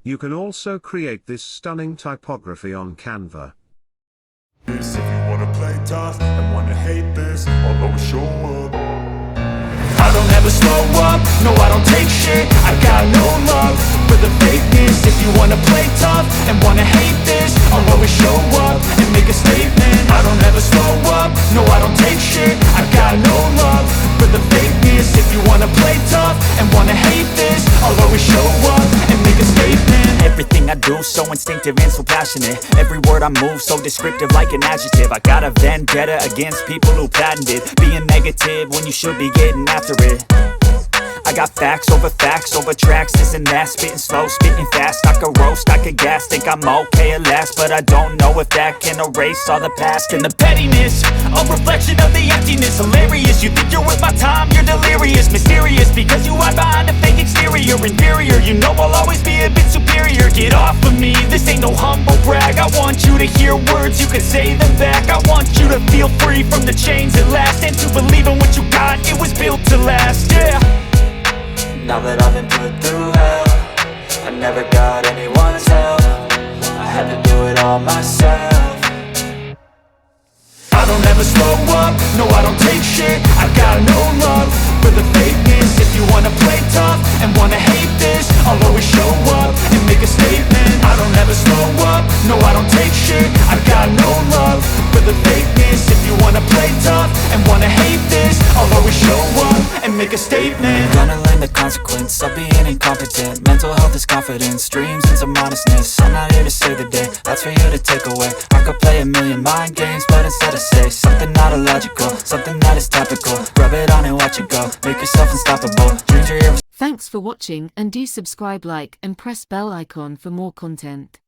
You can also create this stunning typography on Canva. If you wanna play tough and wanna hate this, I'll always show up. I don't ever slow up, no I don't take shit. I got no love for the fakeness. If you wanna play tough and wanna hate this, I'll always show up and make a statement. I don't ever slow up, no I don't take shit. I got no love for the fakeness. If you wanna play tough and wanna hate this, I'll always show up and make a statement. Everything I do so instinctive and so passionate. Every word I move so descriptive like an adjective. I got a vendetta against people who patented being negative when you should be getting after it. I got facts over tracks, this and that. Spitting slow, spitting fast. I could roast, I could gas. Think I'm okay at last, but I don't know if that can erase all the past. And the pettiness, a reflection of the emptiness. Hilarious, you think you're worth my time, you're delirious. Mysterious, because you hide behind a fake exterior. Inferior, you know I'll always be a bit superior. Get off of me, this ain't no humble brag. I want you to hear words, you can say them back. I want you to feel free from the chains at last, and to believe in what you got, it was built to last, yeah. Now that I've been put through hell, I never got anyone's help. I had to do it all myself. I don't ever slow up, no I don't take shit. I got no love for the fakeness. If you wanna play tough and wanna hate this, I'll always show up and make a statement. I don't ever slow up, no I don't take shit. I got no love for the fakeness. If you wanna play tough and wanna hate this, I'll always show up and make a statement. Gonna learn the consequence of being incompetent. Mental health is confidence, dreams and some honestness. I'm not here to save the day, that's for you to take away. I could play a million mind games, but instead I say something not illogical, something that is topical. Rub it on and watch it go, make yourself unstoppable. Dreams are irresistible. Thanks for watching, and do subscribe, like and press bell icon for more content.